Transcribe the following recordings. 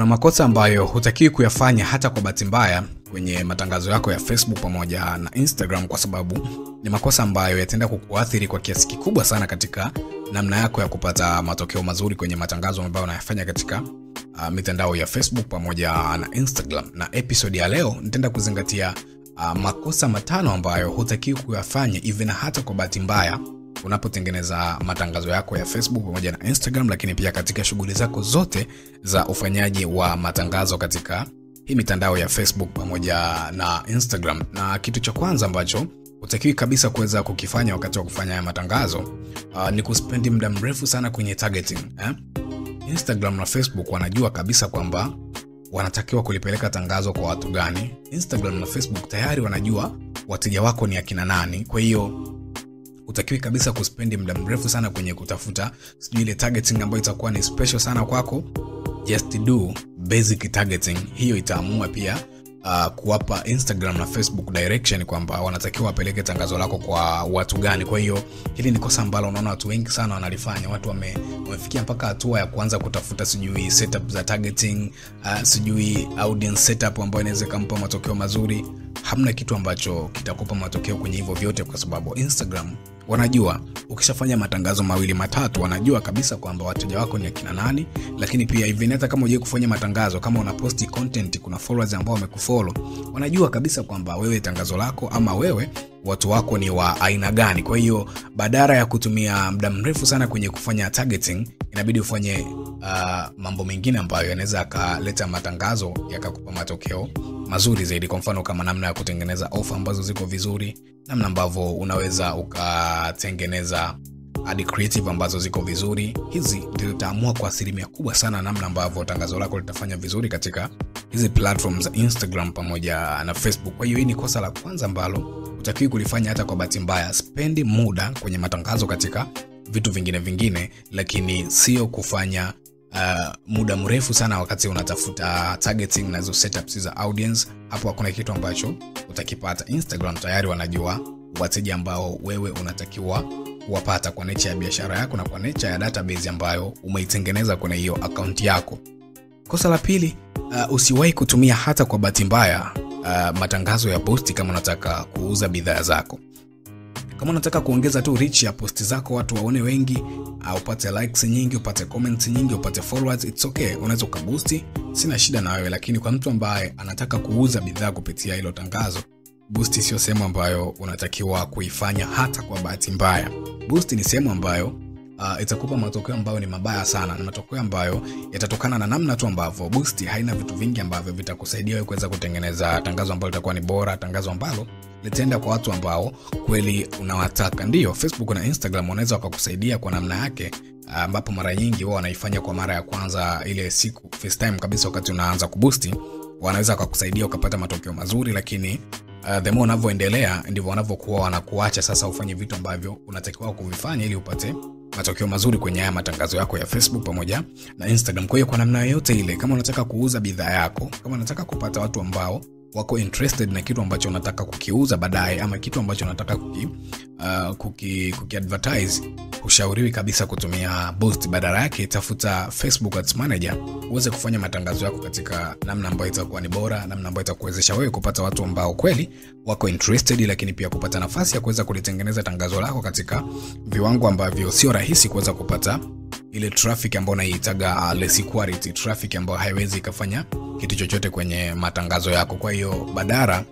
Kuna makosa ambayo hutakiwi kuyafanya hata kwa bahati mbaya kwenye matangazo yako ya Facebook pamoja na Instagram, kwa sababu ni makosa ambayo yataenda kukuathiri kwa kiasi kikubwa sana katika namna yako ya kupata matokeo mazuri kwenye matangazo ambayo unayafanya katika mitandao ya Facebook pamoja na Instagram. Na episode ya leo nitaenda kuzingatia makosa 5 ambayo hutakiwi kuyafanya even hata kwa bahati mbaya unapotengeneza matangazo yako ya Facebook pamoja na Instagram, lakini pia katika shughuli zako zote za ufanyaji wa matangazo katika hii mitandao ya Facebook pamoja na Instagram. Na kitu cha kwanza ambacho hutakiwi kabisa kuweza kukifanya wakati wa kufanya matangazo ni kuspendi muda mrefu sana kwenye targeting. Instagram na Facebook wanajua kabisa kwamba wanatakiwa kulipeleka tangazo kwa watu gani. Instagram na Facebook tayari wanajua wateja wako ni akina nani. Kwa hiyo utakiwi kabisa kuspendi muda mrefu sana kwenye kutafuta ile targeting ambayo itakuwa ni special sana kwako. Just do basic targeting. Hiyo itaamua pia kuwapa Instagram na Facebook direction kwamba wanatakiwa wapeleke tangazo lako kwa watu gani. Kwa hiyo hili ni kosa ambalo unaona watu wengi sana wanalifanya. Watu wamefikia mpaka hatua ya kuanza kutafuta setup za targeting, audience setup ambayo inaweza kumpa matokeo mazuri. Hamna kitu ambacho kitakupa matokeo kwenye hivyo vyote, kwa sababu Instagram wanajua ukishafanya matangazo 2-3 wanajua kabisa kwamba wateja wako ni akina nani. Lakini pia even hata kama hujai kufanya matangazo, kama una posti content, kuna followers ambao wamekufollow, wanajua kabisa kwamba wewe tangazo lako ama wewe watu wako ni wa aina gani. Kwa hiyo badala ya kutumia muda mrefu sana kwenye kufanya targeting, inabidi ufanye mambo mengine ambayo yanaweza kuleta matangazo yakakupa matokeo mazuri zaidi. Kwa mfano kama namna ya kutengeneza offer ambazo ziko vizuri, namna ambavyo unaweza ukatengeneza ad creative ambazo ziko vizuri. Hizi ndio zitaamua kwa asilimia kubwa sana namna ambavyo tangazo lako litafanya vizuri katika hizi platforms za Instagram pamoja na Facebook. Kwa hiyo hii ni kosa la kwanza ambalo hutakiwi kulifanya hata kwa bahati mbaya. Spendi muda kwenye matangazo katika vitu vingine, lakini sio kufanya muda mrefu sana wakati unatafuta targeting na hizo setups za audience. Hapo hakuna kitu ambacho utakipata. Instagram tayari wanajua wateja ambao wewe unatakiwa kuwapata kwa nature ya biashara yako na kwa nature ya database ambayo umeitengeneza kwenye hiyo account yako. Kosa la pili, usiwahi kutumia hata kwa bahati mbaya matangazo ya posti kama unataka kuuza bidhaa zako. Kama unataka kuongeza tu reach ya posti zako, watu waone wengi, upate likes nyingi, upate comments nyingi, upate followers, it's okay, unaweza kuboost, sina shida na wewe. Lakini kwa mtu ambaye anataka kuuza bidhaa kupitia hilo tangazo, boost sio sehemu ambayo unatakiwa kuifanya hata kwa bahati mbaya. Boost ni sehemu ambayo itakupa matokeo ambayo ni mabaya sana, na matokeo ambayo yatatokana na namna tu ambavyo boost haina vitu vingi ambavyo vitakusaidia wewe kuweza kutengeneza tangazo ambalo litakuwa ni bora, tangazo ambalo litaenda kwa watu ambao kweli unawataka. Ndio Facebook na Instagram wanaweza wakakusaidia kwa namna yake, ambapo mara nyingi wao wanaifanya kwa mara ya kwanza, ile siku first time kabisa wakati unaanza kuboost, wanaweza kukusaidia ukapata matokeo mazuri. Lakini the more unavyoendelea ndivyo wanavyokuwa wanakuacha sasa ufanye vitu ambavyo unatakiwa kuvifanya ili upate matokeo mazuri kwenye haya matangazo yako ya Facebook pamoja na Instagram. Kwa hiyo kwa namna yoyote ile, kama unataka kuuza bidhaa yako, kama unataka kupata watu ambao wako interested na kitu ambacho unataka kukiuza baadaye, ama kitu ambacho unataka kuki-advertise, ushauriwi kabisa kutumia boost. Badala yake tafuta Facebook Ads Manager uweze kufanya matangazo yako katika namna ambayo itakuwa ni bora, namna ambayo itakuwezesha wewe kupata watu ambao kweli wako interested, lakini pia kupata nafasi ya kuweza kulitengeneza tangazo lako katika viwango ambavyo sio rahisi kuweza kupata ile traffic ambayo unaitaga less quality traffic ambayo haiwezi kufanya kitu chochote kwenye matangazo yako. Kwa hiyo badala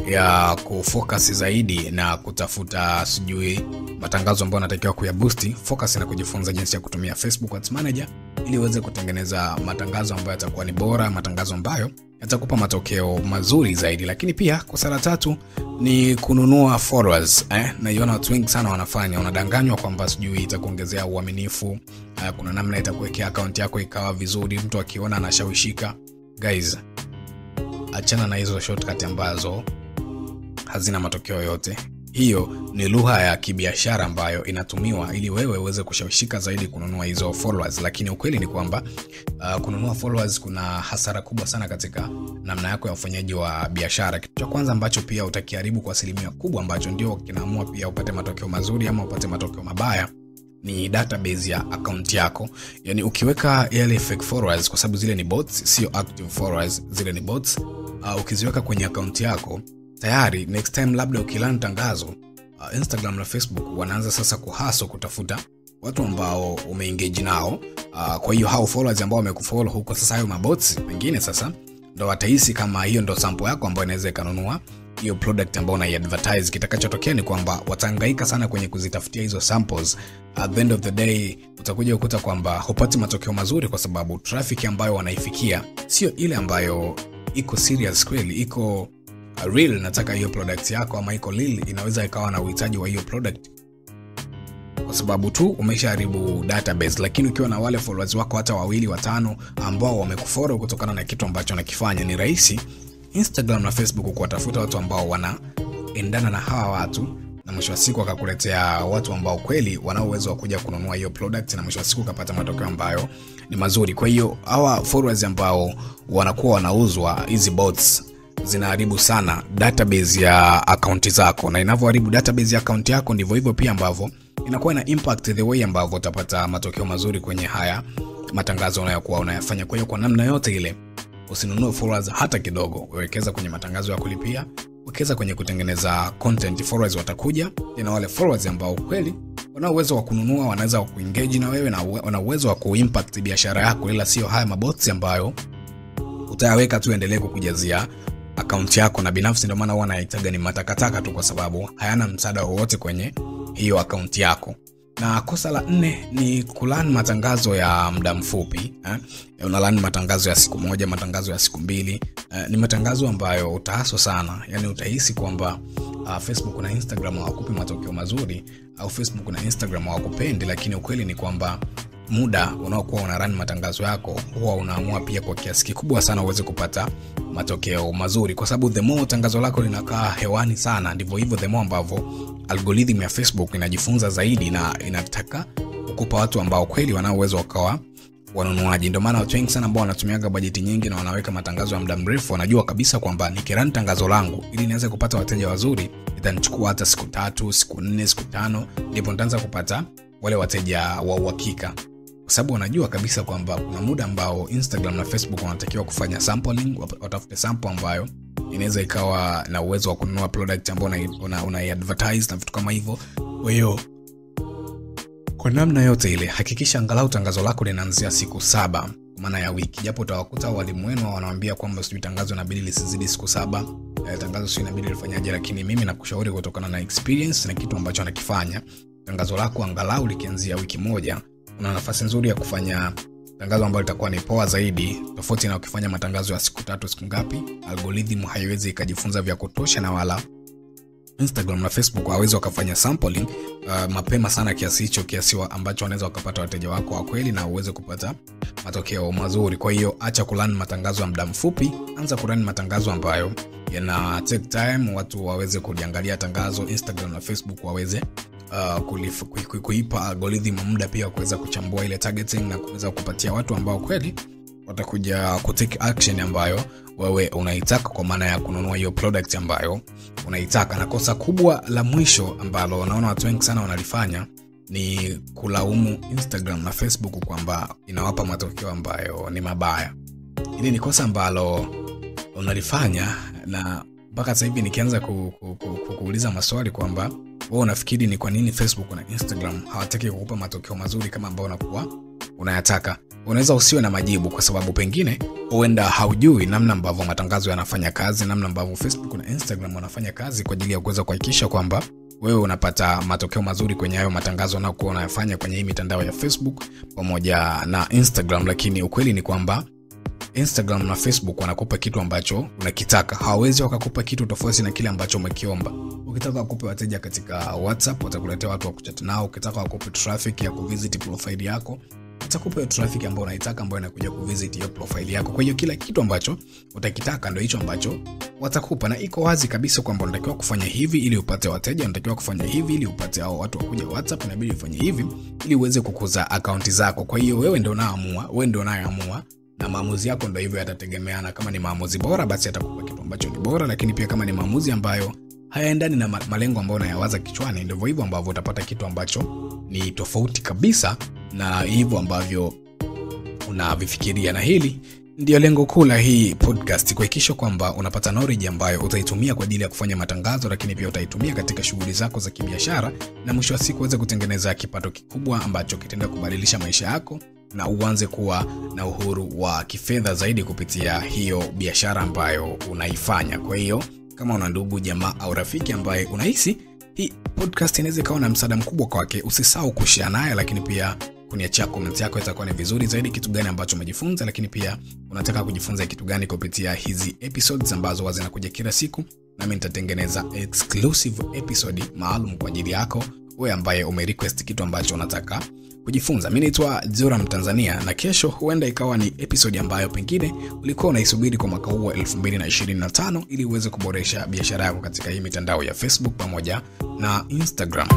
ya kufocus zaidi na kutafuta matangazo ambayo unatakiwa kuyaboost, focus na kujifunza jinsi ya kutumia Facebook Ads Manager ili uweze kutengeneza matangazo ambayo yatakuwa ni bora, matangazo ambayo yatakupa matokeo mazuri zaidi. Lakini pia kosa la 3 ni kununua followers. Na yona watu wengi sana wanafanya, unadanganywa kwamba itakuongezea uaminifu, kuna namna itakuwekea account yako ikawa vizuri, mtu akiona anashawishika. Guys, achana na hizo shortcut ambazo hazina matokeo yote. Hiyo ni lugha ya kibiashara ambayo inatumiwa ili wewe uweze kushawishika zaidi kununua hizo followers. Lakini ukweli ni kwamba kununua followers kuna hasara kubwa sana katika namna yako ya ufanyaji wa biashara. Kitu cha kwanza ambacho pia utakiharibu kwa asilimia kubwa, ambacho ndio kinaamua pia upate matokeo mazuri ama upate matokeo mabaya, ni database ya account yako. Yani ukiweka yale fake followers, kwa sababu zile ni bots, sio active followers, zile ni bots, ukiziweka kwenye account yako, tayari next time labda ukilana tangazo, Instagram na Facebook wanaanza sasa kuhaso kutafuta watu ambao umeengage nao. Kwa hiyo hao followers ambao wamekufollow huko, sasa hayo mabots pengine sasa ndo watahisi kama hiyo ndo sample yako ambayo inaweza kanunua hiyo product ambayo unaiadvertise. Kitakachotokea ni kwamba watahangaika sana kwenye kuzitafutia hizo samples. At the end of the day utakuja kukuta kwamba hupati matokeo mazuri, kwa sababu traffic ambayo wanaifikia sio ile ambayo iko serious kweli, iko real, nataka hiyo product yako, ama iko real, inaweza ikawa na uhitaji wa hiyo product, kwa sababu tu umeshaharibu database. Lakini ukiwa na wale followers wako hata 2 5 ambao wamekufollow kutokana na kitu ambacho unakifanya, ni rahisi Instagram na Facebook kuwatafuta watu ambao wanaendana na hawa watu, na mwisho wa siku akakuletea watu ambao kweli wana uwezo wa kuja kununua hiyo product, na mwisho wa siku ukapata matokeo ambayo ni mazuri. Kwa hiyo hawa followers ambao wanakuwa wanauzwa, hizi bots zinaharibu sana database ya account zako, na inavyoharibu database ya account yako ndivyo hivyo pia ambavyo inakuwa na impact the way ambavyo utapata matokeo mazuri kwenye haya matangazo unayokuwa unayafanya. Kwa hiyo kwa namna yote ile usinunue followers hata kidogo, wekeza kwenye matangazo ya kulipia, wekeza kwenye kutengeneza content. Followers watakuja, na wale followers ambao kweli wana uwezo wa kununua, wanaweza kuengage na wewe, na wana uwezo wa kuimpact biashara yako, ila sio haya mabots ambayo utayaweka tu endelee kukujazia account yako. Na binafsi ndio maana huwa naitaga ni matakataka tu, kwa sababu hayana msaada wowote kwenye hiyo account yako. Na kosa la 4 ni kulan matangazo ya muda mfupi. Unalan matangazo ya siku moja, matangazo ya siku 2. Ni matangazo ambayo utahaso sana. Yani utahisi kwamba Facebook na Instagram hawakupi matokeo mazuri, au Facebook na Instagram hawakupendi, lakini ukweli ni kwamba muda unaokuwa unaran matangazo yako huwa unaamua pia kwa kiasi kikubwa sana uweze kupata matokeo mazuri, kwa sababu the more tangazo lako linakaa hewani sana, ndivyo hivyo the more ambavyo algorithm ya Facebook inajifunza zaidi na inataka kukupa watu ambao kweli wana uwezo wakawa wanunuaji. Ndio maana watu wengi sana ambao wanatumiaga bajeti nyingi na wanaweka matangazo ya muda mrefu wanajua kabisa kwamba nikirun tangazo langu ili niweze kupata wateja wazuri itanichukua hata siku 3, siku 4, siku 5 ndipo nitaanza kupata wale wateja wa uhakika, kwa sababu wanajua kabisa kwamba kuna muda ambao Instagram na Facebook wanatakiwa kufanya sampling, watafute sample ambayo inaweza ikawa na uwezo wa kununua product ambayo una-advertise na vitu kama hivyo. Kwa hiyo kwa namna yote ile hakikisha angalau tangazo lako linaanzia siku 7, kwa maana ya wiki. Japo utawakuta walimu wenu wanawaambia kwamba sio tangazo inabidi lisizidi siku 7, tangazo sio inabidi lifanyaje, lakini mimi nakushauri kutokana na experience na kitu ambacho anakifanya, tangazo lako angalau likianzia wiki 1, una nafasi nzuri ya kufanya tangazo ambalo litakuwa ni poa zaidi, tofauti na ukifanya matangazo ya siku 3, siku ngapi. Algorithm haiwezi ikajifunza vya kutosha, na wala Instagram na Facebook hawezi wakafanya sampling mapema sana kiasi hicho, kiasi ambacho wanaweza wakapata wateja wako wa kweli na uweze kupata matokeo mazuri. Kwa hiyo acha kulan matangazo ya muda mfupi, anza kuran matangazo ambayo yana take time, watu waweze kuliangalia tangazo. Instagram na Facebook waweze kuipa algorithm muda pia kuweza kuchambua ile targeting na kuweza kupatia watu ambao kweli watakuja kutake action ambayo wewe unaitaka, kwa maana ya kununua hiyo product ambayo unaitaka. Na kosa kubwa la mwisho ambalo naona watu wengi sana wanalifanya ni kulaumu Instagram na Facebook kwamba inawapa matokeo ambayo ni mabaya. Hili ni kosa ambalo unalifanya, na mpaka sasa hivi nikianza kuuliza maswali kwamba wewe unafikiri ni kwa nini Facebook na Instagram hawataki kukupa matokeo mazuri kama ambao unakuwa unayataka, unaweza usiwe na majibu, kwa sababu pengine huenda haujui namna ambavyo matangazo yanafanya kazi, namna ambavyo Facebook na Instagram wanafanya kazi kwa ajili ya kuweza kuhakikisha kwamba wewe unapata matokeo mazuri kwenye hayo matangazo unayokuwa unayafanya kwenye hii mitandao ya Facebook pamoja na Instagram. Lakini ukweli ni kwamba Instagram na Facebook wanakupa kitu ambacho unakitaka. Hawawezi wakakupa kitu tofauti na kile ambacho umekiomba. Ukitaka wakupe wateja katika WhatsApp, watakuletea watu wa kuchat nao. Ukitaka wakupe traffic ya kuvisit profile yako, watakupa traffic ambayo unaitaka, ambayo inakuja kuvisit hiyo profile yako. Kwa hiyo kila kitu ambacho utakitaka ndio hicho ambacho watakupa, na iko wazi kabisa kwamba unatakiwa kufanya hivi ili upate wateja, unatakiwa kufanya hivi ili upate hao watu wakuja WhatsApp, inabidi ufanye hivi ili uweze kukuza account zako. Kwa hiyo wewe ndio unaamua, wewe ndio unayeamua, na maamuzi yako ndio hivyo yatategemeana. Kama ni maamuzi bora, basi atakupa kitu ambacho ni bora, lakini pia kama ni maamuzi ambayo hayaendani na malengo ambayo unayawaza kichwani, ndivyo hivyo ambavyo utapata kitu ambacho ni tofauti kabisa na hivyo ambavyo unavifikiria. Na hili ndio lengo kuu la hii podcast, kuhakikisha kwamba unapata knowledge ambayo utaitumia kwa ajili ya kufanya matangazo, lakini pia utaitumia katika shughuli zako za kibiashara, na mwisho wa siku uweze kutengeneza kipato kikubwa ambacho kitaenda kubadilisha maisha yako na uanze kuwa na uhuru wa kifedha zaidi kupitia hiyo biashara ambayo unaifanya. Kwa hiyo kama una ndugu, jamaa au rafiki ambaye unahisi hii podcast inaweza kuwa na msaada mkubwa kwake, usisahau kushare naye, lakini pia kuniachia comment yako, itakuwa ni vizuri zaidi. Kitu gani ambacho umejifunza, lakini pia unataka kujifunza kitu gani kupitia hizi episodes ambazo zinakuja kila siku, nami nitatengeneza exclusive episode maalum kwa ajili yako wewe ambaye umerequest kitu ambacho unataka kujifunza. Mimi naitwa Joram Tanzania, na kesho huenda ikawa ni episode ambayo pengine ulikuwa unaisubiri kwa mwaka huu wa 2025 ili uweze kuboresha biashara yako katika hii mitandao ya Facebook pamoja na Instagram.